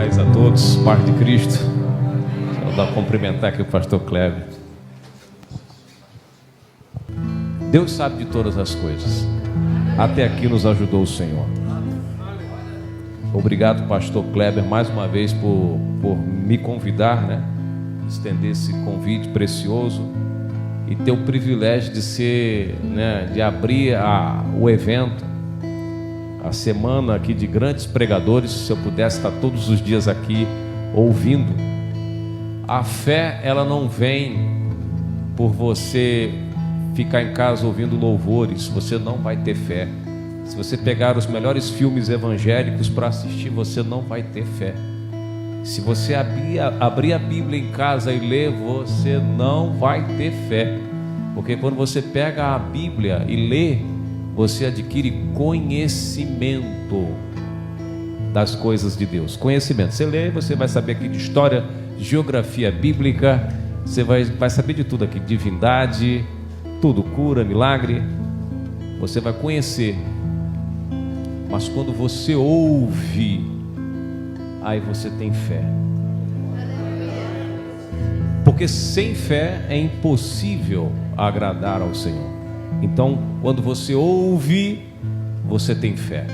Paz a todos, paz de Cristo. Eu vou cumprimentar aqui o pastor Kleber. Deus sabe de todas as coisas. Até aqui nos ajudou o Senhor. Obrigado, pastor Kleber, mais uma vez por me convidar, né? Estender esse convite precioso e ter o privilégio de ser, né, de abrir o evento, a semana aqui de grandes pregadores. Se eu pudesse estar todos os dias aqui ouvindo. A fé, ela não vem por você ficar em casa ouvindo louvores. Você não vai ter fé. Se você pegar os melhores filmes evangélicos para assistir, você não vai ter fé. Se você abrir a Bíblia em casa e ler, você não vai ter fé. Porque quando você pega a Bíblia e lê, você adquire conhecimento das coisas de Deus. Conhecimento. Você lê, você vai saber aqui de história, geografia bíblica, você vai saber de tudo aqui, divindade, tudo, cura, milagre. Você vai conhecer. Mas quando você ouve, aí você tem fé. Porque sem fé é impossível agradar ao Senhor. Então, quando você ouve, você tem fé.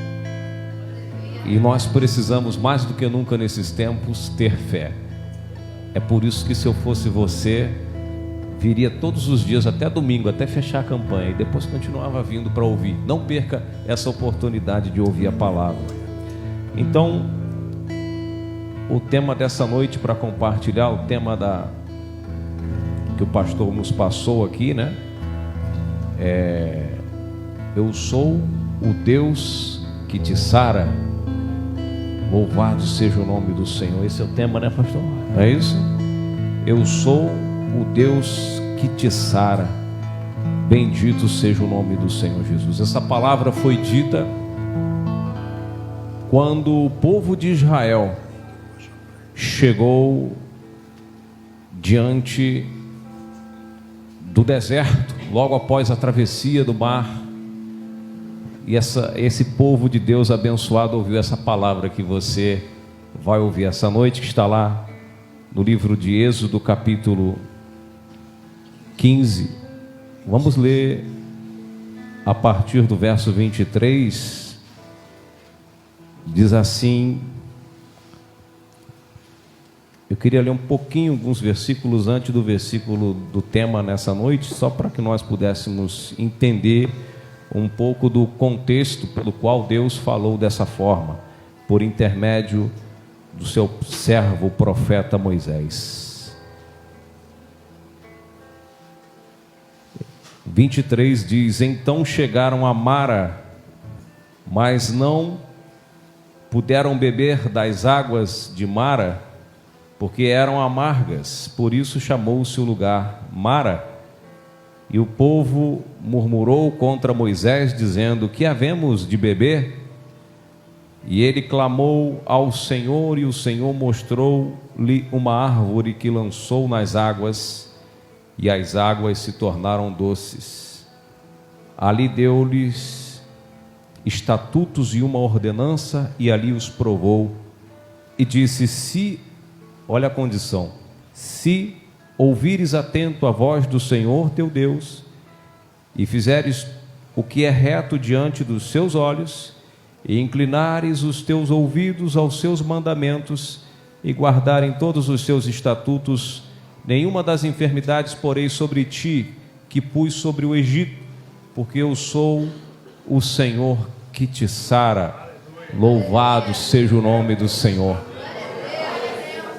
E nós precisamos mais do que nunca nesses tempos ter fé. É por isso que, se eu fosse você, viria todos os dias até domingo, até fechar a campanha, e depois continuava vindo para ouvir. Não perca essa oportunidade de ouvir a palavra. Então, o tema dessa noite para compartilhar, o tema que o pastor nos passou aqui, né? Eu sou o Deus que te sara. Louvado seja o nome do Senhor. Esse é o tema, né, pastor? É isso? Eu sou o Deus que te sara. Bendito seja o nome do Senhor Jesus. Essa palavra foi dita quando o povo de Israel chegou diante do deserto, logo após a travessia do mar. E esse povo de Deus abençoado ouviu essa palavra que você vai ouvir essa noite, que está lá no livro de Êxodo, capítulo 15. Vamos ler a partir do verso 23. Diz assim. Eu queria ler um pouquinho, alguns versículos antes do versículo do tema nessa noite, só para que nós pudéssemos entender um pouco do contexto pelo qual Deus falou dessa forma, por intermédio do seu servo, o profeta Moisés. 23 diz: Então chegaram a Mara, mas não puderam beber das águas de Mara, porque eram amargas. Por isso chamou-se o lugar Mara. E o povo murmurou contra Moisés, dizendo: que havemos de beber? E ele clamou ao Senhor, e o Senhor mostrou-lhe uma árvore que lançou nas águas, e as águas se tornaram doces. Ali deu-lhes estatutos e uma ordenança, e ali os provou, e disse: olha a condição, se ouvires atento a voz do Senhor teu Deus, e fizeres o que é reto diante dos seus olhos, e inclinares os teus ouvidos aos seus mandamentos, e guardarem todos os seus estatutos, nenhuma das enfermidades porei sobre ti, que pus sobre o Egito, porque eu sou o Senhor que te sara. Louvado seja o nome do Senhor.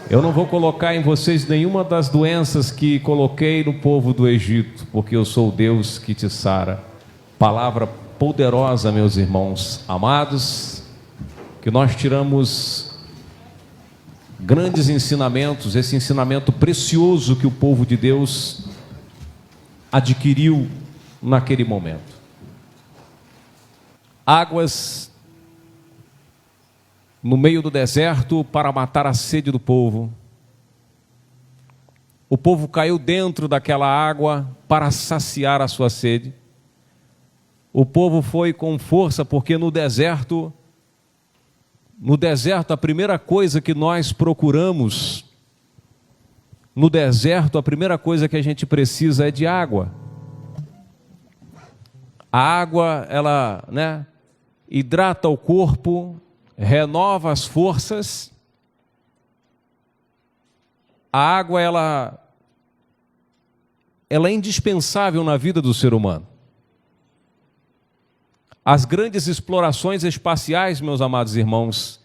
Eu não vou colocar em vocês nenhuma das doenças que coloquei no povo do Egito, porque eu sou o Deus que te sara. Palavra poderosa, meus irmãos amados, que nós tiramos grandes ensinamentos, esse ensinamento precioso que o povo de Deus adquiriu naquele momento. Águas no meio do deserto para matar a sede do povo. O povo caiu dentro daquela água para saciar a sua sede. O povo foi com força, porque no deserto No deserto, a primeira coisa que nós procuramos, no deserto, a primeira coisa que a gente precisa é de água. A água, ela, hidrata o corpo, renova as forças. A água, ela é indispensável na vida do ser humano. As grandes explorações espaciais, meus amados irmãos,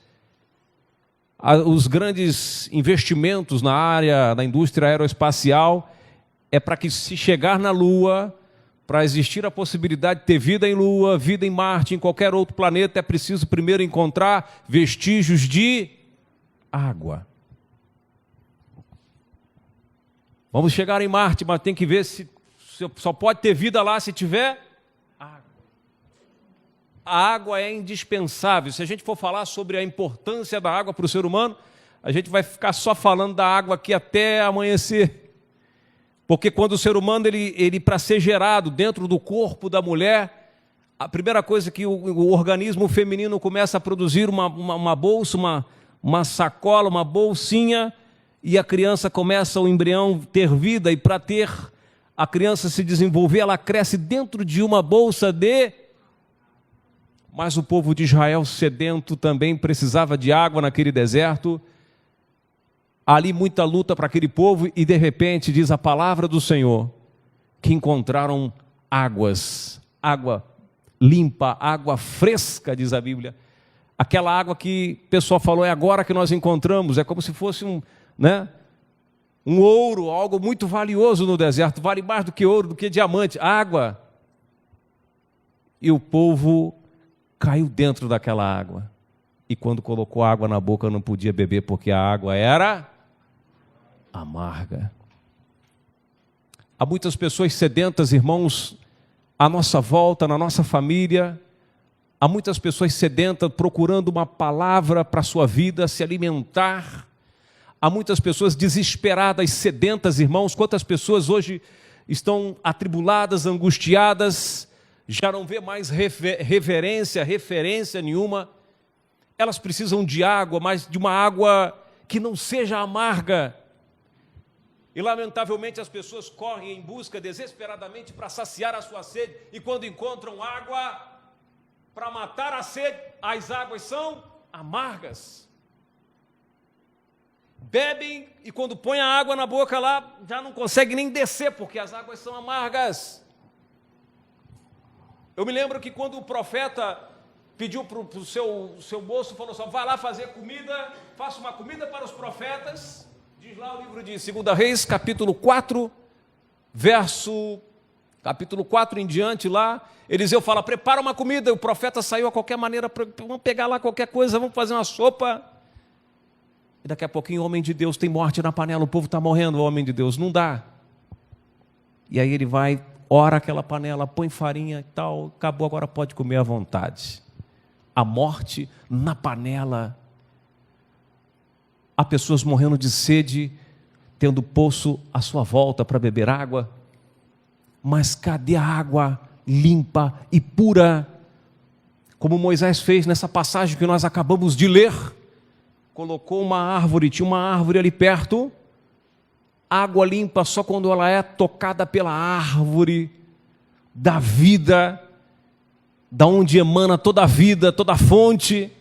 os grandes investimentos na área da indústria aeroespacial, é para que, se chegar na Lua, para existir a possibilidade de ter vida em Lua, vida em Marte, em qualquer outro planeta, é preciso primeiro encontrar vestígios de água. Vamos chegar em Marte, mas tem que ver se só pode ter vida lá se tiver água. A água é indispensável. Se a gente for falar sobre a importância da água para o ser humano, a gente vai ficar só falando da água aqui até amanhecer. Porque quando o ser humano, ele para ser gerado dentro do corpo da mulher, a primeira coisa que o organismo feminino começa a produzir uma bolsa, uma sacola, uma bolsinha, e a criança começa, o embrião, ter vida, e para ter a criança se desenvolver, ela cresce dentro de uma bolsa de... Mas o povo de Israel, sedento, também precisava de água naquele deserto. Ali muita luta para aquele povo, e de repente diz a palavra do Senhor, que encontraram águas, água limpa, água fresca, diz a Bíblia. Aquela água que o pessoal falou, é agora que nós encontramos, é como se fosse um ouro, algo muito valioso no deserto, vale mais do que ouro, do que diamante, água. E o povo caiu dentro daquela água, e quando colocou água na boca não podia beber, porque a água era amarga. Há muitas pessoas sedentas, irmãos, à nossa volta, na nossa família. Há muitas pessoas sedentas procurando uma palavra para a sua vida, se alimentar. Há muitas pessoas desesperadas, sedentas, irmãos. Quantas pessoas hoje estão atribuladas, angustiadas, já não vê mais referência nenhuma. Elas precisam de água, mas de uma água que não seja amarga. E lamentavelmente as pessoas correm em busca desesperadamente para saciar a sua sede, e quando encontram água para matar a sede, as águas são amargas. Bebem, e quando põe a água na boca lá, já não consegue nem descer, porque as águas são amargas. Eu me lembro que quando o profeta pediu para o seu moço, falou assim, vai lá fazer comida, faça uma comida para os profetas. Diz lá o livro de 2 Reis, capítulo 4, capítulo 4 em diante lá, Eliseu fala, prepara uma comida, o profeta saiu a qualquer maneira, vamos pegar lá qualquer coisa, vamos fazer uma sopa. E daqui a pouquinho o homem de Deus tem morte na panela, o povo está morrendo, o homem de Deus, não dá. E aí ele vai, ora aquela panela, põe farinha e tal, acabou, agora pode comer à vontade. A morte na panela. Há pessoas morrendo de sede, tendo poço à sua volta para beber água. Mas cadê a água limpa e pura? Como Moisés fez nessa passagem que nós acabamos de ler. Colocou uma árvore, tinha uma árvore ali perto. Água limpa só quando ela é tocada pela árvore da vida, da onde emana toda a vida, toda a fonte,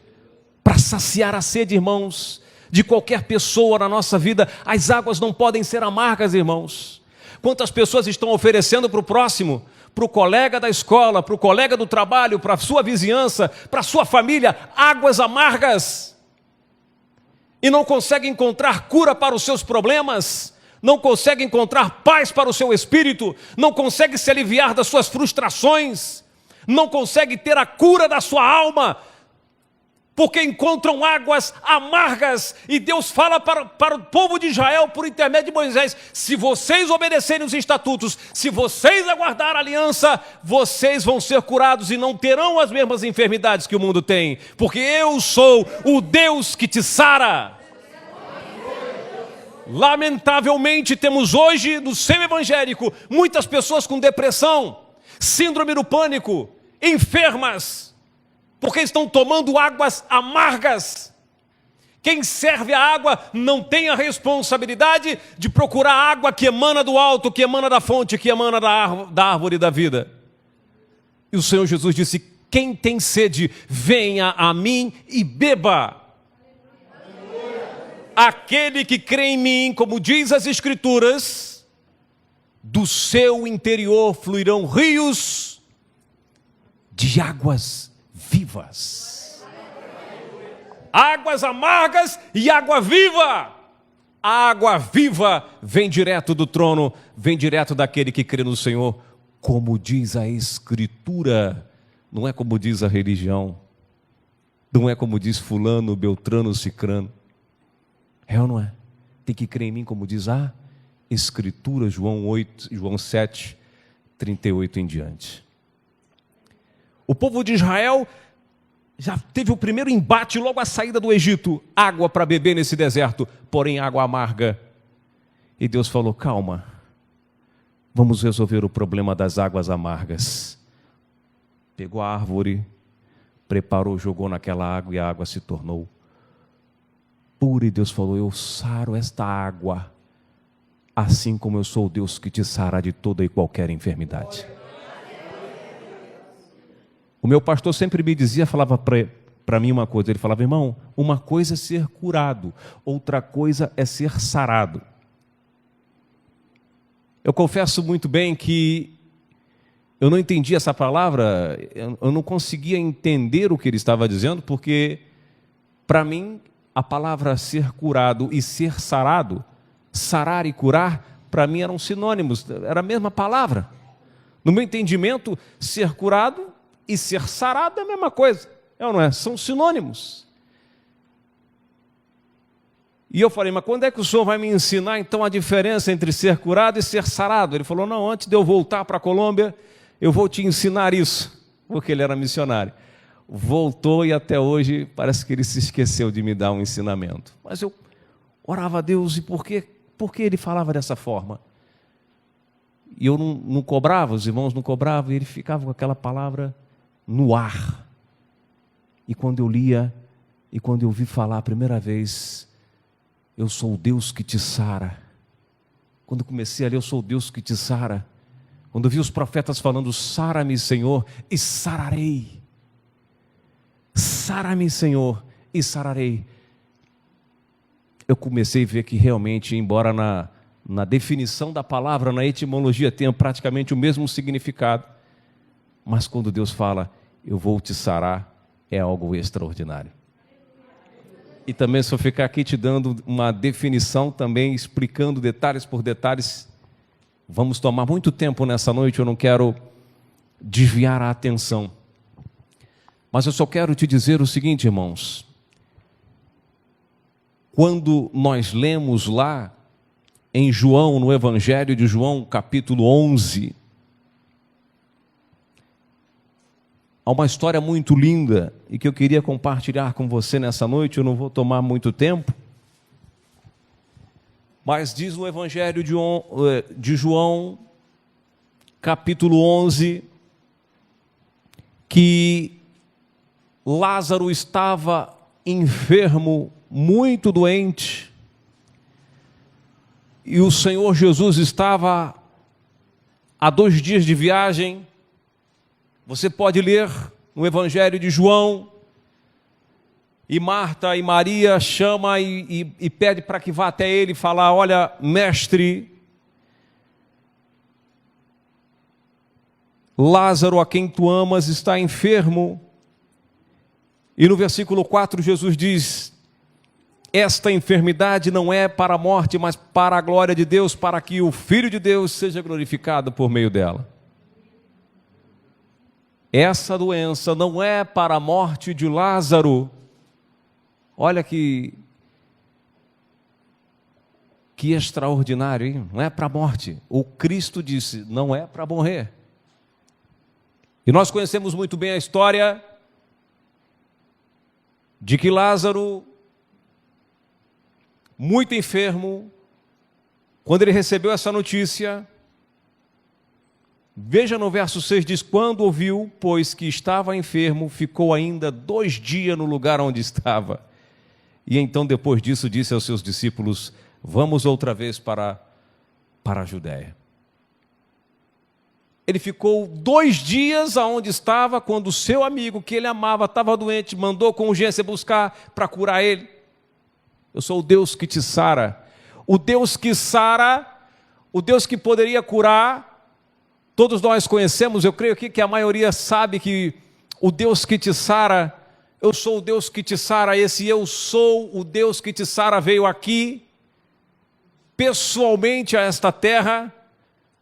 para saciar a sede, irmãos, de qualquer pessoa na nossa vida. As águas não podem ser amargas, irmãos. Quantas pessoas estão oferecendo para o próximo, para o colega da escola, para o colega do trabalho, para a sua vizinhança, para a sua família, águas amargas, e não conseguem encontrar cura para os seus problemas, não consegue encontrar paz para o seu espírito, não consegue se aliviar das suas frustrações, não consegue ter a cura da sua alma, porque encontram águas amargas. E Deus fala para o povo de Israel, por intermédio de Moisés, se vocês obedecerem os estatutos, se vocês aguardarem a aliança, vocês vão ser curados e não terão as mesmas enfermidades que o mundo tem, porque eu sou o Deus que te sara. Lamentavelmente temos hoje no seio evangélico muitas pessoas com depressão, síndrome do pânico, enfermas, porque estão tomando águas amargas. Quem serve a água não tem a responsabilidade de procurar água que emana do alto, que emana da fonte, que emana da árvore da vida. E o Senhor Jesus disse: quem tem sede, venha a mim e beba. Aquele que crê em mim, como diz as Escrituras, do seu interior fluirão rios de águas vivas. Águas amargas e água viva. A água viva vem direto do trono, vem direto daquele que crê no Senhor, como diz a Escritura, não é como diz a religião, não é como diz fulano, beltrano, cicrano. É ou não é? Tem que crer em mim, como diz a Escritura, João 7, 38 em diante. O povo de Israel já teve o primeiro embate logo à saída do Egito. Água para beber nesse deserto, porém água amarga. E Deus falou: calma, vamos resolver o problema das águas amargas. Pegou a árvore, preparou, jogou naquela água e a água se tornou pura. E Deus falou: eu saro esta água, assim como eu sou o Deus que te sara de toda e qualquer enfermidade. O meu pastor sempre me dizia, falava para mim uma coisa, ele falava: irmão, uma coisa é ser curado, outra coisa é ser sarado. Eu confesso muito bem que eu não entendi essa palavra, eu não conseguia entender o que ele estava dizendo, porque para mim a palavra ser curado e ser sarado, sarar e curar, para mim eram sinônimos, era a mesma palavra. No meu entendimento, ser curado e ser sarado é a mesma coisa, é ou não é? São sinônimos. E eu falei: mas quando é que o senhor vai me ensinar então a diferença entre ser curado e ser sarado? Ele falou: não, antes de eu voltar para a Colômbia, eu vou te ensinar isso, porque ele era missionário. Voltou e até hoje parece que ele se esqueceu de me dar um ensinamento. Mas eu orava a Deus, e por que ele falava dessa forma? E eu não cobrava, os irmãos não cobravam, e ele ficava com aquela palavra no ar. E quando eu lia, e quando eu vi falar a primeira vez, eu sou o Deus que te sara. Quando comecei a ler, eu sou o Deus que te sara. Quando eu vi os profetas falando: sara-me, Senhor, e sararei. Sara-me, Senhor, e sararei. Eu comecei a ver que realmente, embora na definição da palavra, na etimologia, tenha praticamente o mesmo significado, mas quando Deus fala: eu vou te sarar, é algo extraordinário. E também, se eu ficar aqui te dando uma definição, também explicando detalhes por detalhes, vamos tomar muito tempo nessa noite, eu não quero desviar a atenção. Mas eu só quero te dizer o seguinte, irmãos. Quando nós lemos lá em João, no Evangelho de João, capítulo 11, há uma história muito linda e que eu queria compartilhar com você nessa noite. Eu não vou tomar muito tempo, mas diz no Evangelho de João, capítulo 11, que Lázaro estava enfermo, muito doente, e o Senhor Jesus estava a 2 dias de viagem. Você pode ler no Evangelho de João, e Marta e Maria chama e pede para que vá até ele e falar: olha, mestre, Lázaro, a quem tu amas, está enfermo. E no versículo 4 Jesus diz: esta enfermidade não é para a morte, mas para a glória de Deus, para que o Filho de Deus seja glorificado por meio dela. Essa doença não é para a morte de Lázaro. Olha que extraordinário, hein? Não é para a morte. O Cristo disse: não é para morrer. E nós conhecemos muito bem a história de que Lázaro, muito enfermo, quando ele recebeu essa notícia, Veja no verso 6, diz: quando ouviu, pois, que estava enfermo, ficou ainda 2 dias no lugar onde estava. E então, depois disso, disse aos seus discípulos: vamos outra vez para a Judéia. Ele ficou 2 dias aonde estava, quando o seu amigo, que ele amava, estava doente, mandou com urgência buscar para curar ele. Eu sou o Deus que te sara. O Deus que sara, o Deus que poderia curar, todos nós conhecemos, eu creio aqui que a maioria sabe que o Deus que te sara, eu sou o Deus que te sara, esse eu sou o Deus que te sara veio aqui, pessoalmente a esta terra,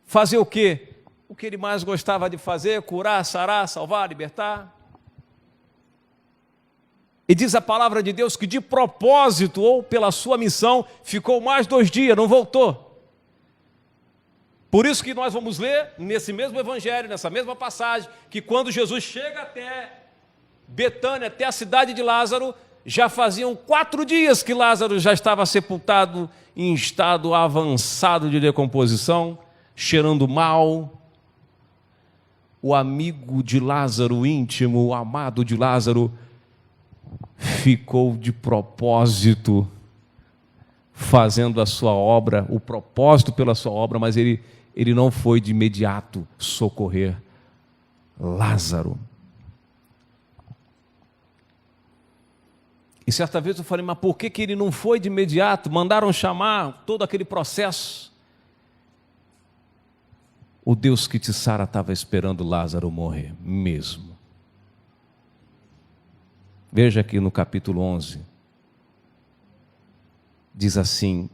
fazer o quê? O que ele mais gostava de fazer: curar, sarar, salvar, libertar. E diz a palavra de Deus que de propósito ou pela sua missão ficou mais 2 dias, não voltou. Por isso que nós vamos ler nesse mesmo evangelho, nessa mesma passagem, que quando Jesus chega até Betânia, até a cidade de Lázaro, já faziam 4 dias que Lázaro já estava sepultado em estado avançado de decomposição, cheirando mal. O amigo de Lázaro, o íntimo, o amado de Lázaro, ficou de propósito fazendo a sua obra, o propósito pela sua obra, mas ele não foi de imediato socorrer Lázaro. E certa vez eu falei: mas por que ele não foi de imediato? Mandaram chamar, todo aquele processo. O Deus que te sara estava esperando Lázaro morrer mesmo. Veja aqui no capítulo 11. Diz assim,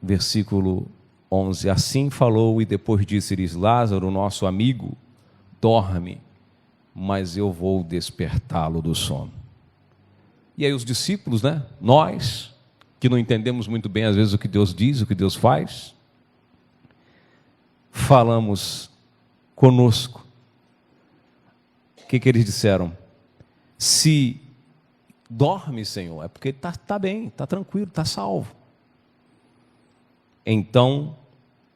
versículo 11: assim falou e depois disse-lhes: Lázaro, nosso amigo, dorme, mas eu vou despertá-lo do sono. E aí os discípulos, nós, que não entendemos muito bem às vezes o que Deus diz, o que Deus faz, falamos conosco. O que eles disseram? Se dorme, Senhor, é porque ele está bem, está tranquilo, está salvo. Então,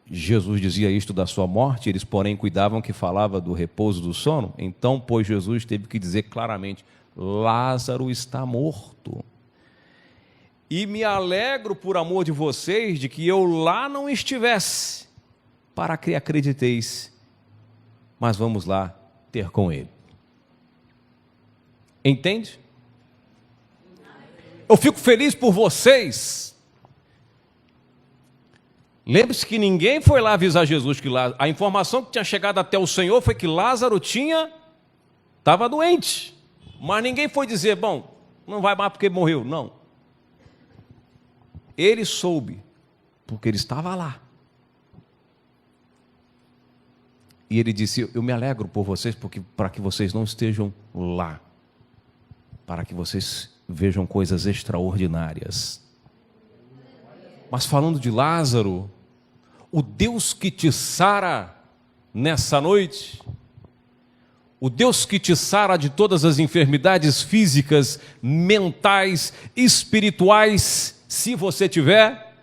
Jesus dizia isto da sua morte, eles porém cuidavam que falava do repouso do sono. Então, pois, Jesus teve que dizer claramente: Lázaro está morto. E me alegro por amor de vocês de que eu lá não estivesse, para que acrediteis, mas vamos lá ter com ele. Entende? Eu fico feliz por vocês. Lembre-se que ninguém foi lá avisar Jesus que Lázaro, a informação que tinha chegado até o Senhor foi que Lázaro estava doente, mas ninguém foi dizer: bom, não vai mais porque morreu. Não. Ele soube, porque ele estava lá. E ele disse: eu me alegro por vocês, porque para que vocês não estejam lá, para que vocês vejam coisas extraordinárias. Mas falando de Lázaro, o Deus que te sara nessa noite, o Deus que te sara de todas as enfermidades físicas, mentais, espirituais, se você tiver,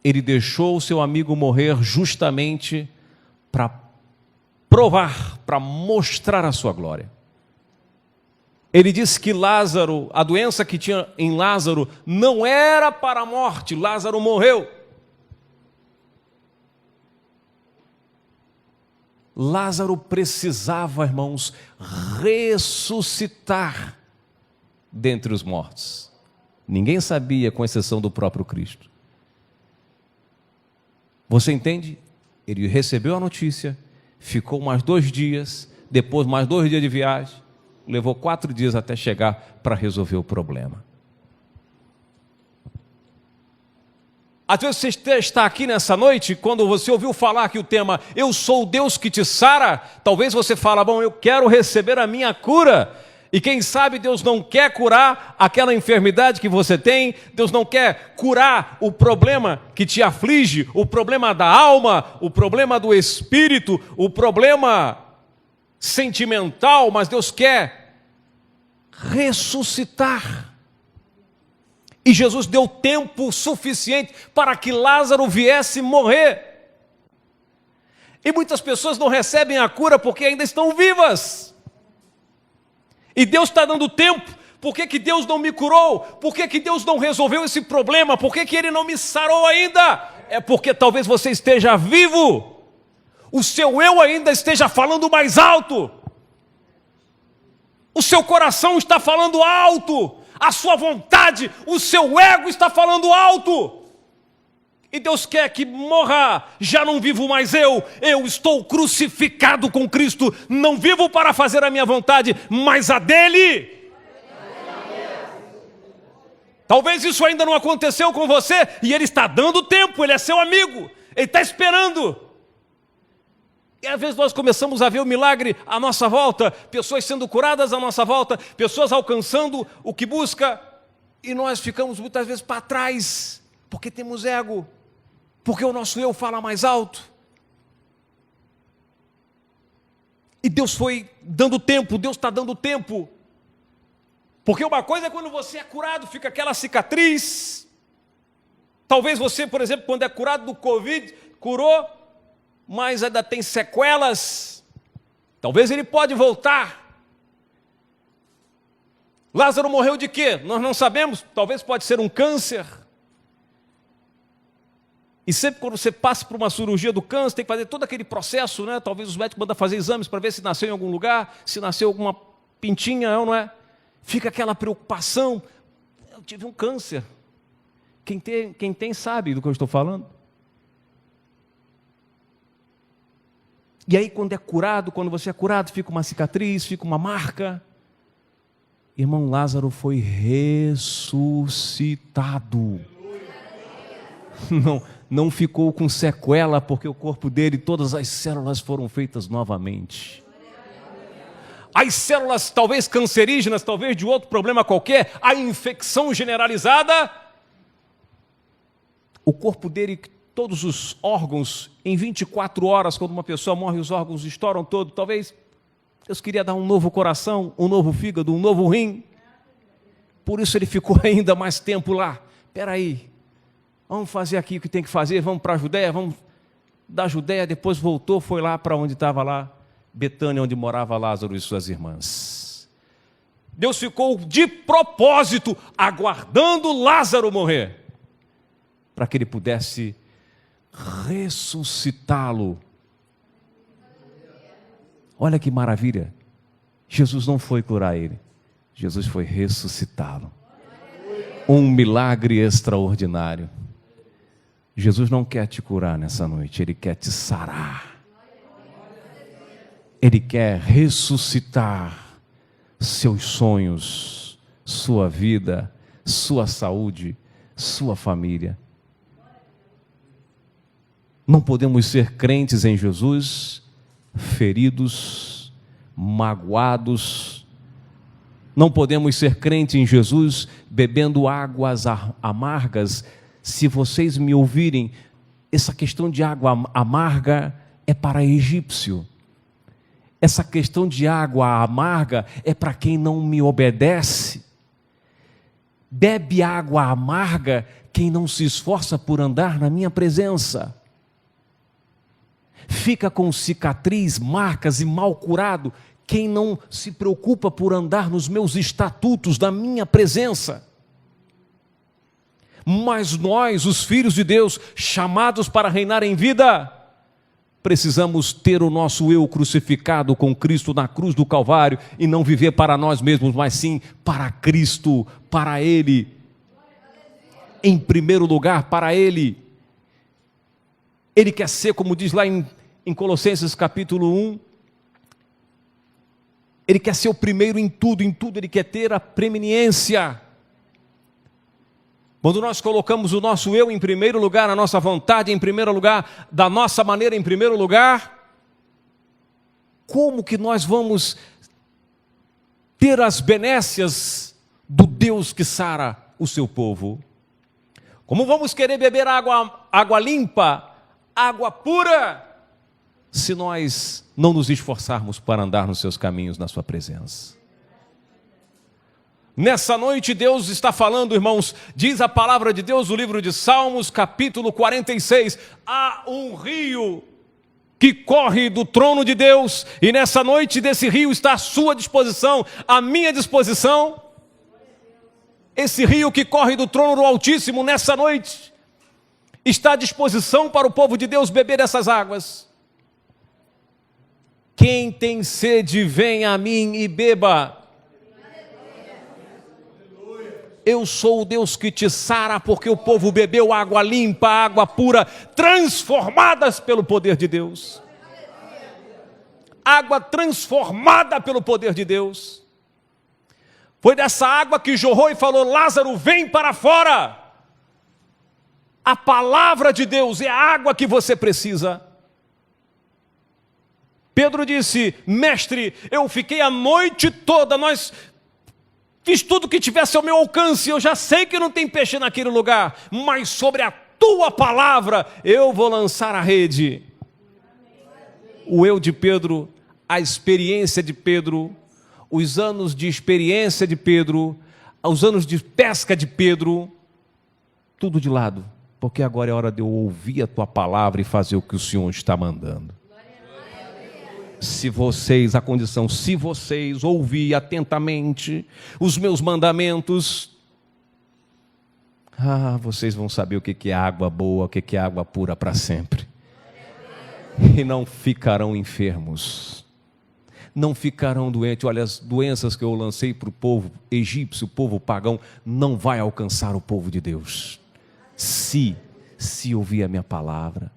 ele deixou o seu amigo morrer justamente para provar, para mostrar a sua glória. Ele disse que Lázaro, a doença que tinha em Lázaro, não era para a morte. Lázaro morreu. Lázaro precisava, irmãos, ressuscitar dentre os mortos. Ninguém sabia, com exceção do próprio Cristo. Você entende? Ele recebeu a notícia, ficou mais 2 dias, depois mais 2 dias de viagem, levou 4 dias até chegar para resolver o problema. Às vezes você está aqui nessa noite, quando você ouviu falar que o tema "Eu sou o Deus que te sara", talvez você fale: bom, eu quero receber a minha cura. E quem sabe Deus não quer curar aquela enfermidade que você tem, Deus não quer curar o problema que te aflige, o problema da alma, o problema do espírito, o problema sentimental, mas Deus quer ressuscitar. E Jesus deu tempo suficiente para que Lázaro viesse morrer. E muitas pessoas não recebem a cura porque ainda estão vivas. E Deus está dando tempo. Por que que Deus não me curou? Por que que Deus não resolveu esse problema? Por que que Ele não me sarou ainda? É porque talvez você esteja vivo. O seu eu ainda esteja falando mais alto. O seu coração está falando alto. A sua vontade, o seu ego está falando alto. E Deus quer que morra. Já não vivo mais eu estou crucificado com Cristo. Não vivo para fazer a minha vontade, mas a dele. Talvez isso ainda não aconteceu com você, e Ele está dando tempo, Ele é seu amigo, Ele está esperando. E às vezes nós começamos a ver o milagre à nossa volta, pessoas sendo curadas à nossa volta, pessoas alcançando o que busca, e nós ficamos muitas vezes para trás, porque temos ego, porque o nosso eu fala mais alto. E Deus foi dando tempo, Deus está dando tempo. Porque uma coisa é quando você é curado, fica aquela cicatriz. Talvez você, por exemplo, quando é curado do Covid, curou, mas ainda tem sequelas. Talvez ele pode voltar. Lázaro morreu de quê? Nós não sabemos. Talvez pode ser um câncer. E sempre quando você passa por uma cirurgia do câncer, tem que fazer todo aquele processo, né? Talvez os médicos mandam fazer exames para ver se nasceu em algum lugar, se nasceu alguma pintinha, não é? Fica aquela preocupação. Eu tive um câncer. Quem tem sabe do que eu estou falando. E aí quando é curado, quando você é curado, fica uma cicatriz, fica uma marca. Irmão, Lázaro foi ressuscitado. Não ficou com sequela, porque o corpo dele, todas as células foram feitas novamente. As células talvez cancerígenas, talvez de outro problema qualquer, a infecção generalizada, o corpo dele, todos os órgãos, em 24 horas, quando uma pessoa morre, os órgãos estouram todo. Talvez Deus queria dar um novo coração, um novo fígado, um novo rim. Por isso ele ficou ainda mais tempo lá. Espera aí, vamos fazer aqui o que tem que fazer, vamos para a Judéia, vamos da Judéia, depois voltou, foi lá para onde estava lá, Betânia, onde morava Lázaro e suas irmãs. Deus ficou de propósito aguardando Lázaro morrer, para que ele pudesse ressuscitá-lo. Olha que maravilha. Jesus não foi curar ele, Jesus foi ressuscitá-lo. Um milagre extraordinário. Jesus não quer te curar nessa noite, Ele quer te sarar. Ele quer ressuscitar seus sonhos, sua vida, sua saúde, sua família. Não podemos ser crentes em Jesus, feridos, magoados. Não podemos ser crentes em Jesus, bebendo águas amargas. Se vocês me ouvirem, essa questão de água amarga é para egípcio. Essa questão de água amarga é para quem não me obedece. Bebe água amarga quem não se esforça por andar na minha presença. Fica com cicatriz, marcas e mal curado quem não se preocupa por andar nos meus estatutos, na minha presença. Mas nós, os filhos de Deus, chamados para reinar em vida, precisamos ter o nosso eu crucificado com Cristo na cruz do Calvário e não viver para nós mesmos, mas sim para Cristo, para Ele. Em primeiro lugar, para Ele. Ele quer ser, como diz lá em Colossenses capítulo 1, Ele quer ser o primeiro em tudo Ele quer ter a preeminência. Quando nós colocamos o nosso eu em primeiro lugar, a nossa vontade em primeiro lugar, da nossa maneira em primeiro lugar, como que nós vamos ter as benécias do Deus que sara o seu povo? Como vamos querer beber água limpa, água pura, se nós não nos esforçarmos para andar nos seus caminhos, na sua presença? Nessa noite Deus está falando, irmãos, diz a palavra de Deus no livro de Salmos, capítulo 46, há um rio que corre do trono de Deus, e nessa noite desse rio está à sua disposição, à minha disposição. Esse rio que corre do trono do Altíssimo nessa noite está à disposição para o povo de Deus beber dessas águas. Quem tem sede, venha a mim e beba. Eu sou o Deus que te sara, porque o povo bebeu água limpa, água pura, transformadas pelo poder de Deus. Água transformada pelo poder de Deus. Foi dessa água que jorrou e falou: Lázaro, vem para fora. A palavra de Deus é a água que você precisa. Pedro disse: mestre, eu fiquei a noite toda, fiz tudo que tivesse ao meu alcance, eu já sei que não tem peixe naquele lugar, mas sobre a tua palavra eu vou lançar a rede. O eu de Pedro, a experiência de Pedro, os anos de experiência de Pedro, os anos de pesca de Pedro, tudo de lado, porque agora é hora de eu ouvir a tua palavra e fazer o que o Senhor está mandando. Se vocês ouvir atentamente os meus mandamentos, vocês vão saber o que é água boa, o que é água pura para sempre. E não ficarão enfermos, não ficarão doentes. Olha, as doenças que eu lancei para o povo egípcio, o povo pagão, não vai alcançar o povo de Deus, se ouvir a minha palavra.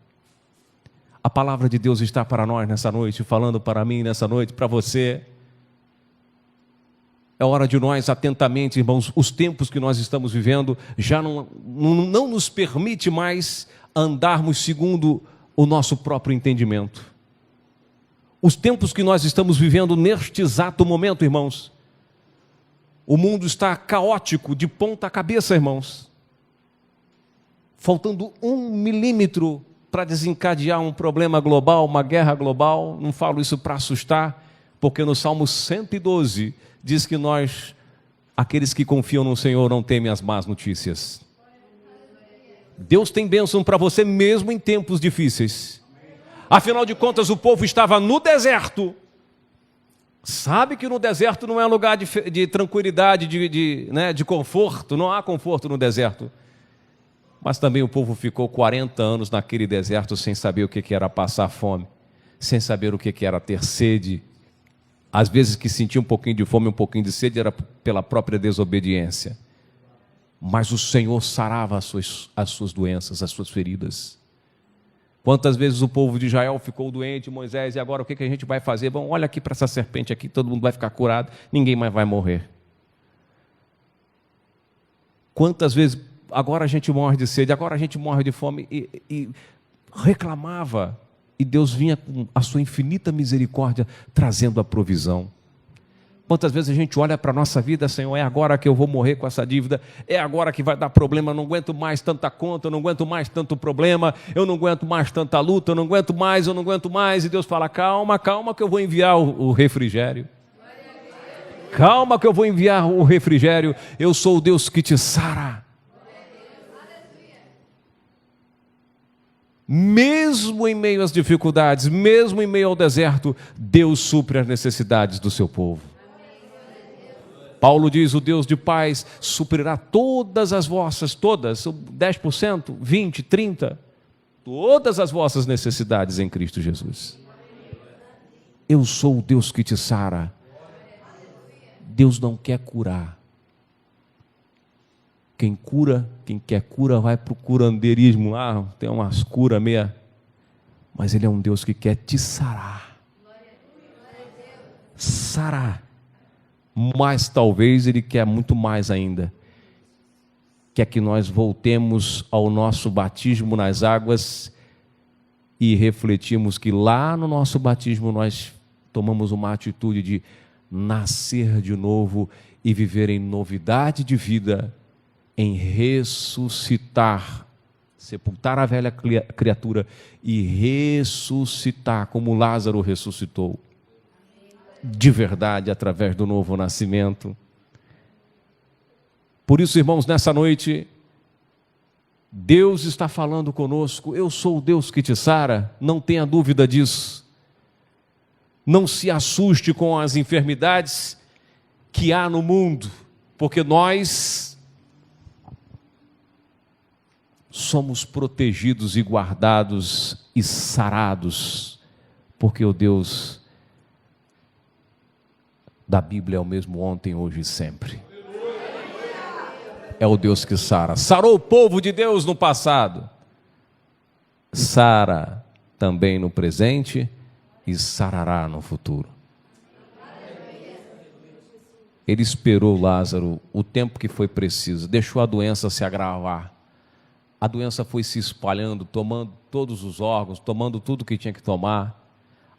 A palavra de Deus está para nós nessa noite, falando para mim nessa noite, para você. É hora de nós, atentamente, irmãos, os tempos que nós estamos vivendo já não nos permite mais andarmos segundo o nosso próprio entendimento. Os tempos que nós estamos vivendo neste exato momento, irmãos, o mundo está caótico de ponta cabeça, irmãos. Faltando 1 milímetro para desencadear um problema global, uma guerra global. Não falo isso para assustar, porque no Salmo 112 diz que nós, aqueles que confiam no Senhor, não temem as más notícias. Deus tem bênção para você mesmo em tempos difíceis. Afinal de contas, o povo estava no deserto. Sabe que no deserto não é lugar de tranquilidade, de conforto. Não há conforto no deserto. Mas também o povo ficou 40 anos naquele deserto sem saber o que era passar fome, sem saber o que era ter sede. Às vezes que sentia um pouquinho de fome, um pouquinho de sede, era pela própria desobediência. Mas o Senhor sarava as suas doenças, as suas feridas. Quantas vezes o povo de Israel ficou doente, Moisés, e agora o que a gente vai fazer? Bom, olha aqui para essa serpente aqui, todo mundo vai ficar curado, ninguém mais vai morrer. Quantas vezes agora a gente morre de sede, agora a gente morre de fome, e reclamava, e Deus vinha com a sua infinita misericórdia, trazendo a provisão. Quantas vezes a gente olha para a nossa vida: Senhor, é agora que eu vou morrer com essa dívida, é agora que vai dar problema, eu não aguento mais tanta conta, eu não aguento mais tanto problema, eu não aguento mais tanta luta, eu não aguento mais, e Deus fala: calma que eu vou enviar o refrigério. Calma que eu vou enviar o refrigério, eu sou o Deus que te sara. Mesmo em meio às dificuldades, mesmo em meio ao deserto, Deus supre as necessidades do seu povo. Paulo diz: o Deus de paz suprirá todas as vossas, 10%, 20%, 30%, todas as vossas necessidades em Cristo Jesus. Eu sou o Deus que te sara. Deus não quer curar. Quem quer cura, vai para o curandeirismo lá, tem umas curas meia. Mas Ele é um Deus que quer te sarar. Sarar. Mas talvez Ele quer muito mais ainda. Quer que nós voltemos ao nosso batismo nas águas e refletimos que lá no nosso batismo nós tomamos uma atitude de nascer de novo e viver em novidade de vida, em ressuscitar, sepultar a velha criatura e ressuscitar como Lázaro ressuscitou, de verdade, através do novo nascimento. Por isso, irmãos, nessa noite, Deus está falando conosco. Eu sou o Deus que te sara, não tenha dúvida disso. Não se assuste com as enfermidades que há no mundo, porque nós somos protegidos e guardados e sarados, porque o Deus da Bíblia é o mesmo ontem, hoje e sempre. É o Deus que sara. Sarou o povo de Deus no passado, sara também no presente e sarará no futuro. Ele esperou Lázaro o tempo que foi preciso, deixou a doença se agravar. A doença foi se espalhando, tomando todos os órgãos, tomando tudo que tinha que tomar.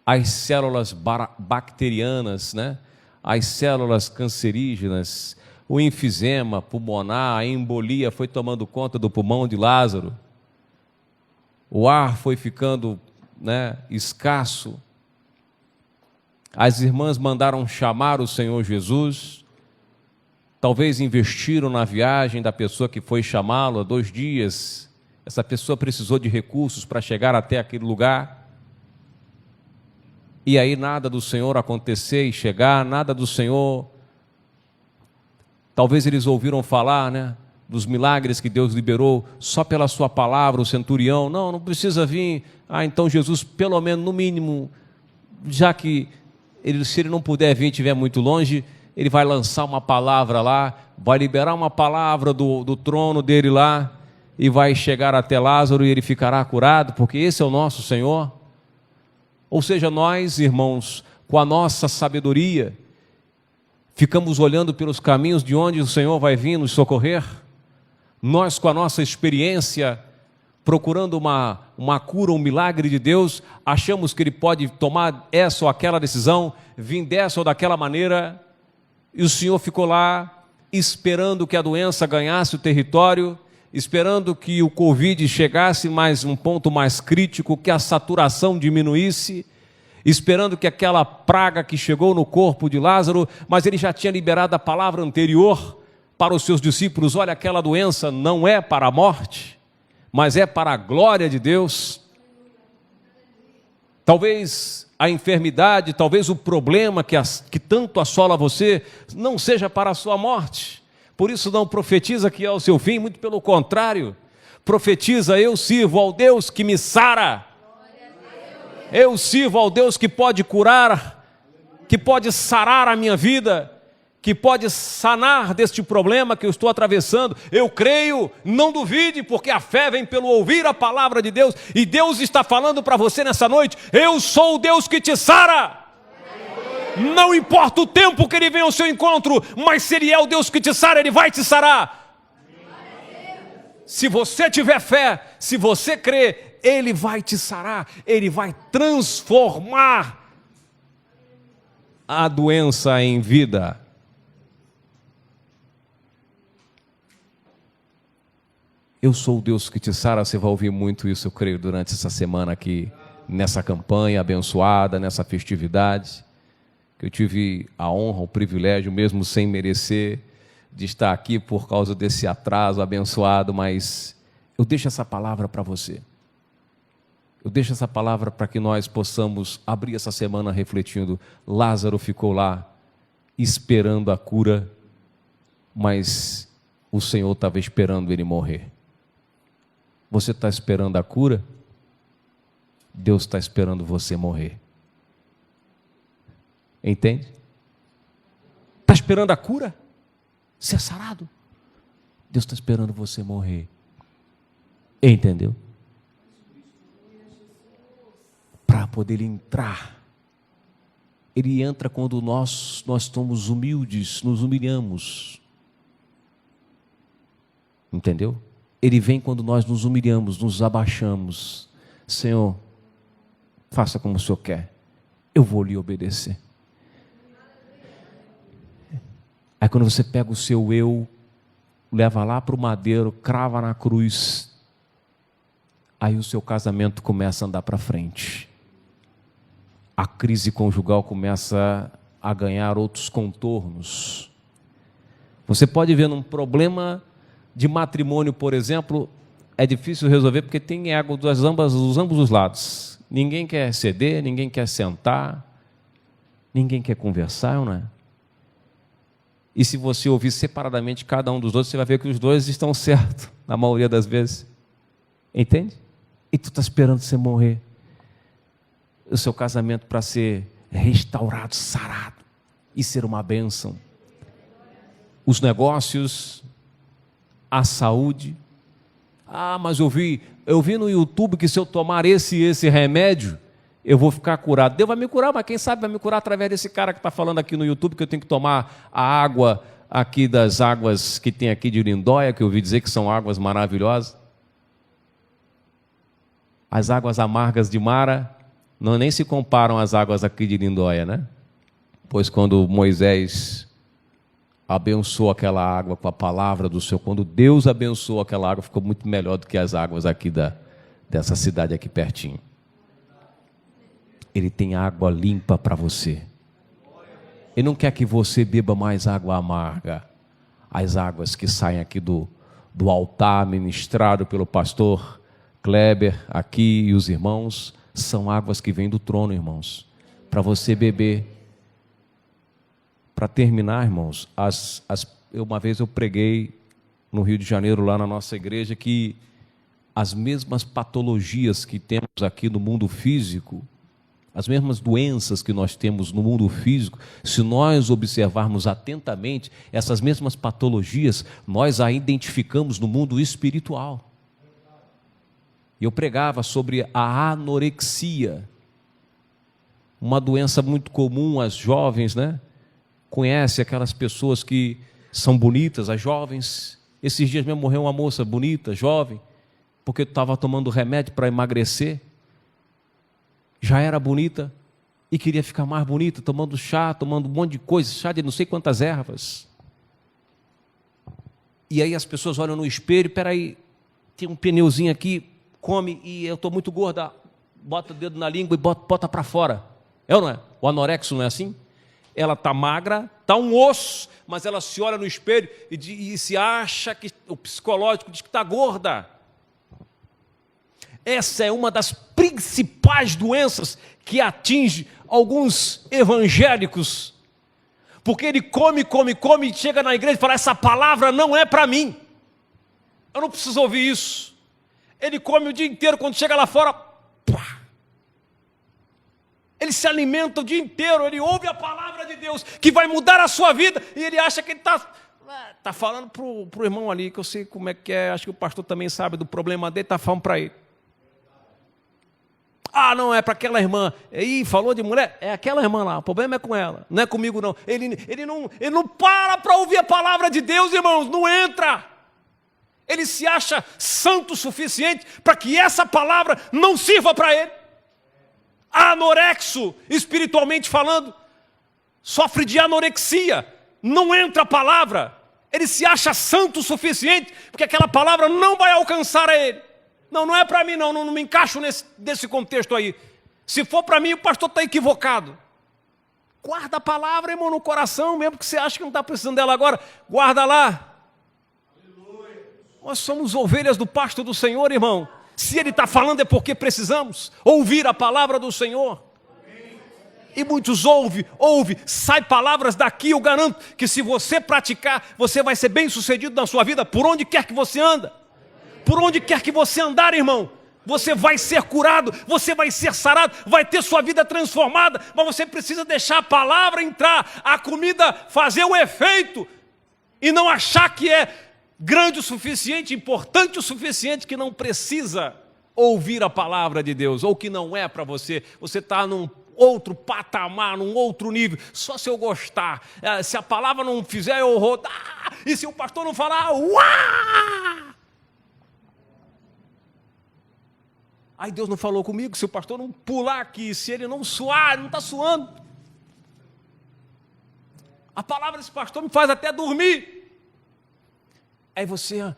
As células bacterianas, né? As células cancerígenas, o enfisema pulmonar, a embolia foi tomando conta do pulmão de Lázaro. O ar foi ficando, né, escasso. As irmãs mandaram chamar o Senhor Jesus. Talvez investiram na viagem da pessoa que foi chamá-lo há 2 dias. Essa pessoa precisou de recursos para chegar até aquele lugar. E aí nada do Senhor acontecer e chegar, nada do Senhor. Talvez eles ouviram falar, né, dos milagres que Deus liberou só pela sua palavra, o centurião. Não precisa vir. Então Jesus, pelo menos, no mínimo, já que se ele não puder vir e estiver muito longe, ele vai lançar uma palavra lá, vai liberar uma palavra do trono dele lá, e vai chegar até Lázaro e ele ficará curado, porque esse é o nosso Senhor. Ou seja, nós, irmãos, com a nossa sabedoria, ficamos olhando pelos caminhos de onde o Senhor vai vir nos socorrer. Nós, com a nossa experiência, procurando uma cura, um milagre de Deus, achamos que Ele pode tomar essa ou aquela decisão, vir dessa ou daquela maneira, e o Senhor ficou lá, esperando que a doença ganhasse o território, esperando que o Covid chegasse mais um ponto mais crítico, que a saturação diminuísse, esperando que aquela praga que chegou no corpo de Lázaro, mas ele já tinha liberado a palavra anterior para os seus discípulos: olha, aquela doença não é para a morte, mas é para a glória de Deus. Talvez a enfermidade, talvez o problema que tanto assola você, não seja para a sua morte. Por isso não profetiza que é o seu fim, muito pelo contrário. Profetiza: eu sirvo ao Deus que me sara. Eu sirvo ao Deus que pode curar, que pode sarar a minha vida, que pode sanar deste problema que eu estou atravessando. Eu creio, não duvide, porque a fé vem pelo ouvir a palavra de Deus. E Deus está falando para você nessa noite: eu sou o Deus que te sara. Não importa o tempo que Ele vem ao seu encontro, mas se Ele é o Deus que te sara, Ele vai te sarar. Se você tiver fé, se você crer, Ele vai te sarar, Ele vai transformar a doença em vida. Eu sou o Deus que te sara. Você vai ouvir muito isso, eu creio, durante essa semana aqui, nessa campanha abençoada, nessa festividade. Eu tive a honra, o privilégio, mesmo sem merecer, de estar aqui por causa desse atraso abençoado, mas eu deixo essa palavra para você. Eu deixo essa palavra para que nós possamos abrir essa semana refletindo. Lázaro ficou lá esperando a cura, mas o Senhor estava esperando ele morrer. Você está esperando a cura? Deus está esperando você morrer. Entende? Está esperando a cura? Ser sarado? Deus está esperando você morrer. Entendeu? Para poder ele entrar. Ele entra quando nós somos humildes, nos humilhamos. Entendeu? Ele vem quando nós nos humilhamos, nos abaixamos. Senhor, faça como o Senhor quer. Eu vou lhe obedecer. Aí quando você pega o seu eu, leva lá para o madeiro, crava na cruz, aí o seu casamento começa a andar para frente. A crise conjugal começa a ganhar outros contornos. Você pode ver num problema de matrimônio, por exemplo, é difícil resolver porque tem ego dos ambos os lados. Ninguém quer ceder, ninguém quer sentar, ninguém quer conversar, não é? E se você ouvir separadamente cada um dos outros, você vai ver que os dois estão certos, na maioria das vezes. Entende? E tu está esperando você morrer. O seu casamento para ser restaurado, sarado e ser uma bênção. Os negócios, a saúde. Ah, mas eu vi no YouTube que se eu tomar esse remédio, eu vou ficar curado. Deus vai me curar, mas quem sabe vai me curar através desse cara que está falando aqui no YouTube que eu tenho que tomar a água aqui das águas que tem aqui de Lindóia, que eu ouvi dizer que são águas maravilhosas. As águas amargas de Mara não nem se comparam às águas aqui de Lindóia, né? Pois quando Moisés abençoou aquela água com a palavra do Senhor, quando Deus abençoou aquela água, ficou muito melhor do que as águas aqui dessa cidade aqui pertinho. Ele tem água limpa para você. Ele não quer que você beba mais água amarga. As águas que saem aqui do altar ministrado pelo pastor Kleber aqui e os irmãos, são águas que vêm do trono, irmãos, para você beber. Para terminar, irmãos, uma vez eu preguei no Rio de Janeiro, lá na nossa igreja, que as mesmas patologias que temos aqui no mundo físico, as mesmas doenças que nós temos no mundo físico, se nós observarmos atentamente, essas mesmas patologias, nós a identificamos no mundo espiritual. E eu pregava sobre a anorexia, uma doença muito comum às jovens, né? Conhece aquelas pessoas que são bonitas, as jovens. Esses dias mesmo morreu uma moça bonita, jovem, porque estava tomando remédio para emagrecer. Já era bonita e queria ficar mais bonita, tomando chá, tomando um monte de coisa, chá de não sei quantas ervas. E aí as pessoas olham no espelho, peraí, tem um pneuzinho aqui, come e eu estou muito gorda, bota o dedo na língua e bota para fora. É ou não é? O anorexo não é assim? Ela está magra, está um osso, mas ela se olha no espelho e se acha que o psicológico diz que está gorda. Essa é uma das principais doenças que atinge alguns evangélicos, porque ele come e chega na igreja e fala, essa palavra não é para mim, eu não preciso ouvir isso. Ele come o dia inteiro, quando chega lá fora, pá, ele se alimenta o dia inteiro, ele ouve a palavra de Deus, que vai mudar a sua vida, e ele acha que ele está falando para o irmão ali, que eu sei como é que é, acho que o pastor também sabe do problema dele, está falando para ele. Ah, não, é para aquela irmã. Ih, falou de mulher? É aquela irmã lá, o problema é com ela, não é comigo não. Ele não para ouvir a palavra de Deus, irmãos, não entra. Ele se acha santo o suficiente para que essa palavra não sirva para ele. Anorexo, espiritualmente falando, sofre de anorexia, não entra a palavra. Ele se acha santo o suficiente porque aquela palavra não vai alcançar a ele. Não é para mim não me encaixo nesse contexto aí. Se for para mim, o pastor está equivocado. Guarda a palavra, irmão, no coração, mesmo que você acha que não está precisando dela agora, guarda lá. Aleluia. Nós somos ovelhas do pasto do Senhor, irmão. Se Ele está falando é porque precisamos ouvir a palavra do Senhor. E muitos ouve, sai palavras daqui, eu garanto que se você praticar, você vai ser bem sucedido na sua vida, por onde quer que você anda. Por onde quer que você andar, irmão, você vai ser curado, você vai ser sarado, vai ter sua vida transformada, mas você precisa deixar a palavra entrar, a comida fazer o efeito, e não achar que é grande o suficiente, importante o suficiente, que não precisa ouvir a palavra de Deus, ou que não é para você, você está num outro patamar, num outro nível, só se eu gostar, se a palavra não fizer eu rodar, e se o pastor não falar, uá! Aí Deus não falou comigo, se o pastor não pular aqui, se ele não suar, ele não está suando. A palavra desse pastor me faz até dormir. Aí você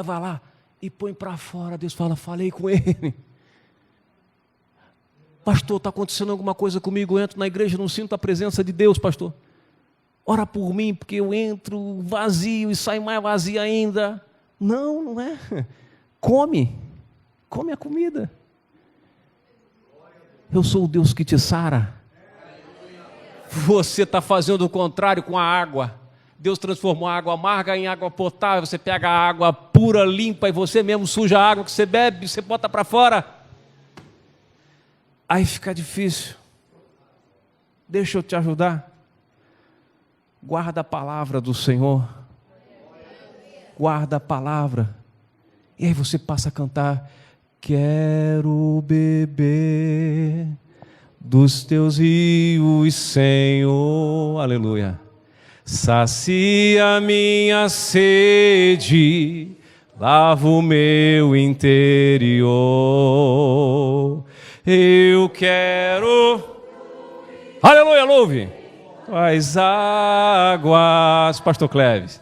vai lá e põe para fora, Deus fala, falei com ele. Pastor, está acontecendo alguma coisa comigo, eu entro na igreja, não sinto a presença de Deus, pastor. Ora por mim, porque eu entro vazio e saio mais vazio ainda. Não é. come a comida. Eu sou o Deus que te sara. Você está fazendo o contrário com a água. Deus transformou a água amarga em água potável. Você pega a água pura, limpa, e você mesmo suja a água que você bebe, você bota para fora. Aí fica difícil. Deixa eu te ajudar. Guarda a palavra do Senhor. Guarda a palavra. E aí você passa a cantar: quero beber dos teus rios, Senhor. Aleluia. Sacia minha sede, lava o meu interior. Eu quero, aleluia, louve, as águas, pastor Cleves.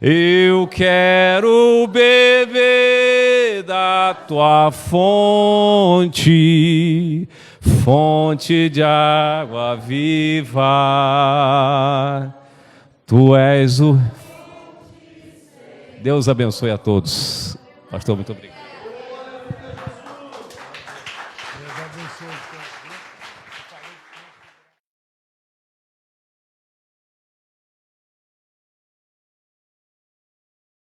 Eu quero beber da tua fonte, fonte de água viva. Tu és o... Deus abençoe a todos. Pastor, muito obrigado.